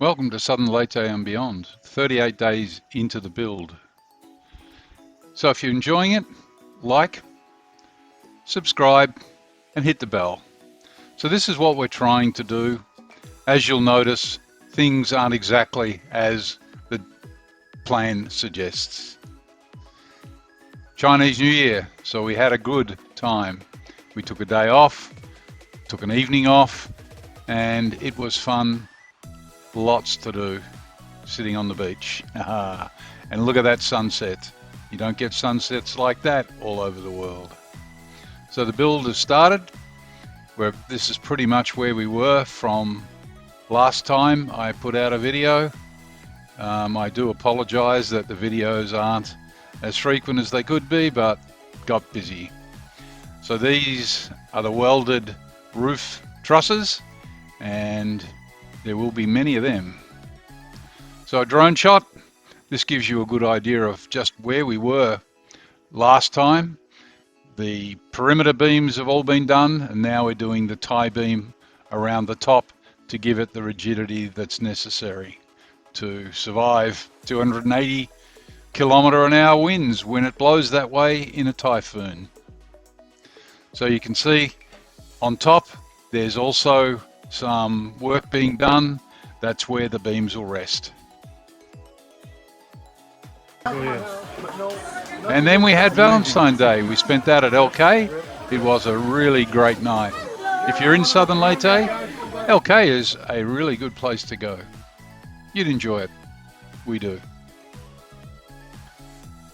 Welcome to Southern Leyte and beyond, 38 days into the build. So if you're enjoying it, like, subscribe and hit the bell. So this is what we're trying to do. As you'll notice, things aren't exactly as the plan suggests. Chinese New Year, so we had a good time. We took a day off, took an evening off, and it was fun. Lots to do, sitting on the beach. And look at that sunset. You don't get sunsets like that all over the world. So the build has started. This is pretty much where we were from last time I put out a video. I do apologize that the videos aren't as frequent as they could be, but got busy. So these are the welded roof trusses, and there will be many of them. So a drone shot, this gives you a good idea of just where we were last time. The perimeter beams have all been done, and now we're doing the tie beam around the top to give it the rigidity that's necessary to survive 280 km/h winds when it blows that way in a typhoon. So you can see on top there's also some work being done. That's where the beams will rest. And then we had Valentine's Day. We spent that at LK. It was a really great night. If you're in Southern Leyte, LK is a really good place to go. You'd enjoy it. We do.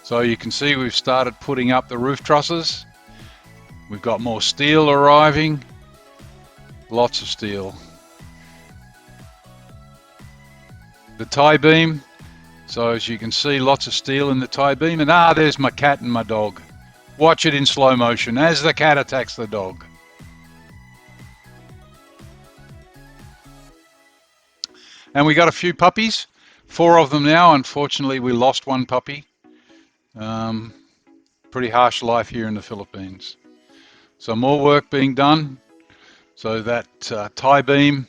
So you can see we've started putting up the roof trusses. We've got more steel arriving. Lots of steel. The tie beam. So as you can see, lots of steel in the tie beam. And there's my cat and my dog. Watch it in slow motion as the cat attacks the dog. And we got a few puppies. 4 of them now. Unfortunately, we lost one puppy. Pretty harsh life here in the Philippines. So more work being done. So that tie beam,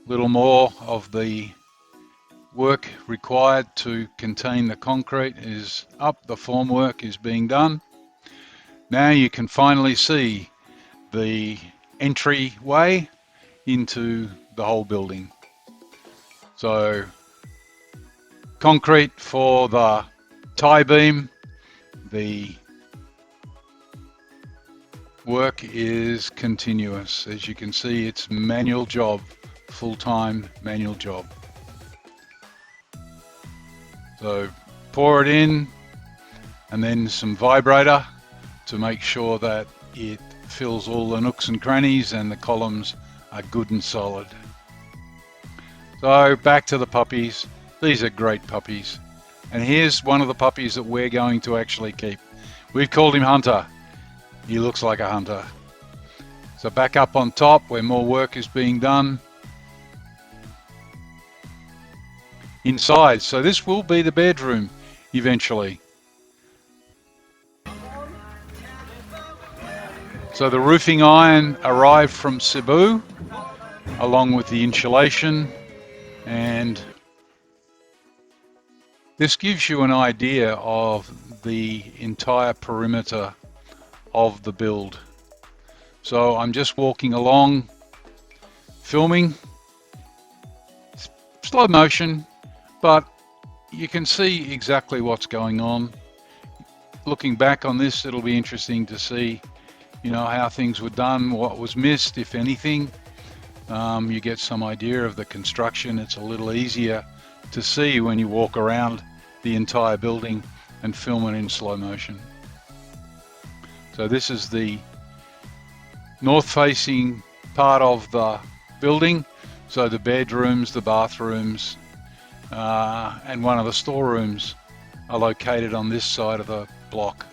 a little more of the work required to contain the concrete is up. The formwork is being done. Now you can finally see the entryway into the whole building. So concrete for the tie beam. The work is continuous. As you can see, it's manual job, full-time manual job. So pour it in and then some vibrator to make sure that it fills all the nooks and crannies and the columns are good and solid. So back to the puppies. These are great puppies. And here's one of the puppies that we're going to actually keep. We've called him Hunter. He looks like a hunter. So back up on top where more work is being done. Inside, so this will be the bedroom eventually. So the roofing iron arrived from Cebu along with the insulation, and this gives you an idea of the entire perimeter of the build. So I'm just walking along, filming, slow motion, but you can see exactly what's going on. Looking back on this, it'll be interesting to see, how things were done, what was missed, if anything. You get some idea of the construction. It's a little easier to see when you walk around the entire building and film it in slow motion. So this is the north-facing part of the building. So the bedrooms, the bathrooms, and one of the storerooms are located on this side of the block.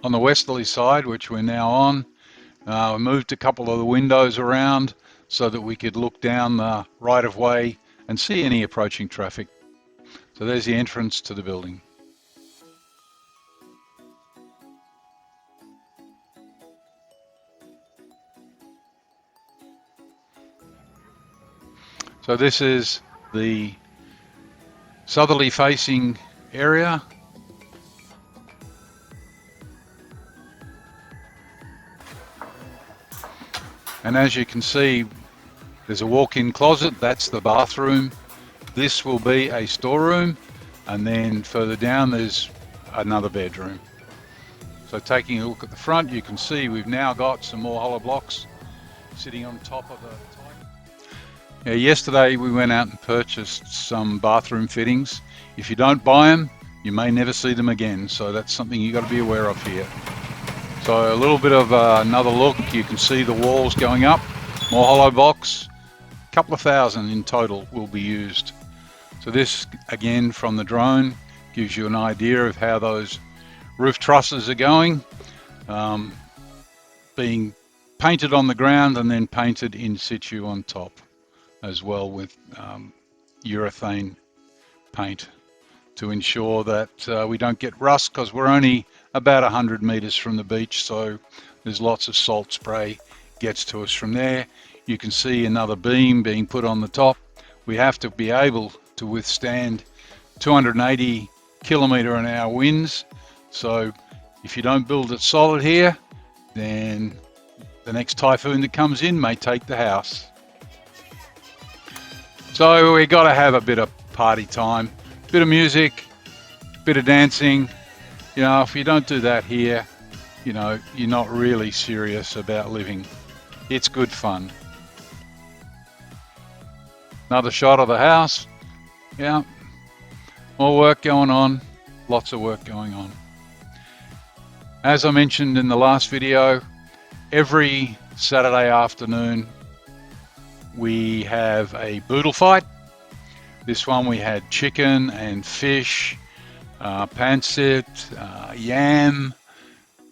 On the westerly side, which we're now on, we moved a couple of the windows around so that we could look down the right of way and see any approaching traffic. So there's the entrance to the building. So this is the southerly facing area. And as you can see, there's a walk-in closet. That's the bathroom. This will be a storeroom, and then further down there's another bedroom. So taking a look at the front, you can see we've now got some more hollow blocks sitting on top of the type. Yeah, yesterday we went out and purchased some bathroom fittings. If you don't buy them, you may never see them again. So that's something you got to be aware of here. So a little bit of another look. You can see the walls going up, more hollow blocks. A couple of thousand in total will be used. So this, again, from the drone, gives you an idea of how those roof trusses are going, being painted on the ground and then painted in situ on top as well with urethane paint to ensure that we don't get rust, because we're only about 100 meters from the beach, so there's lots of salt spray gets to us from there. You can see another beam being put on the top. We have to be able to withstand 280 km/h winds, so if you don't build it solid here, then the next typhoon that comes in may take the house. So we got to have a bit of party time, bit of music, bit of dancing. You know, if you don't do that here, you know, you're not really serious about living. It's good fun. Another shot of the house. Yeah, more work going on, lots of work going on. As I mentioned in the last video, every Saturday afternoon we have a boodle fight. This one we had chicken and fish, pancit, yam,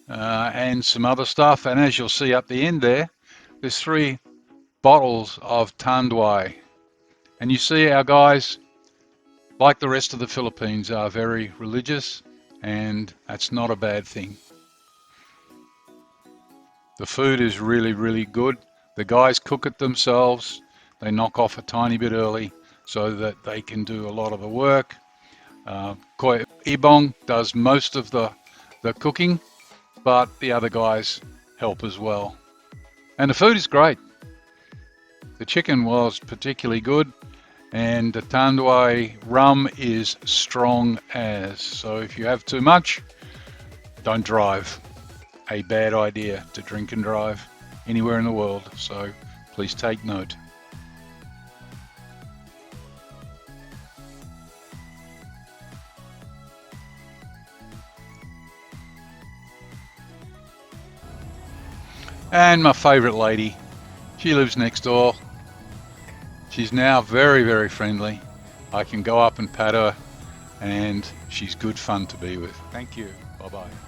and some other stuff. And as you'll see up the end there, there's 3 bottles of tanduay. And you see our guys, like the rest of the Philippines, are very religious, and that's not a bad thing. The food is really, really good. The guys cook it themselves. They knock off a tiny bit early so that they can do a lot of the work. Koy Ibong does most of the cooking, but the other guys help as well. And the food is great. The chicken was particularly good, and the tanduay rum is strong as. So if you have too much, don't drive. A bad idea to drink and drive anywhere in the world, so please take note. And my favorite lady, she lives next door. She's now very, very friendly. I can go up and pat her, and she's good fun to be with. Thank you. Bye-bye.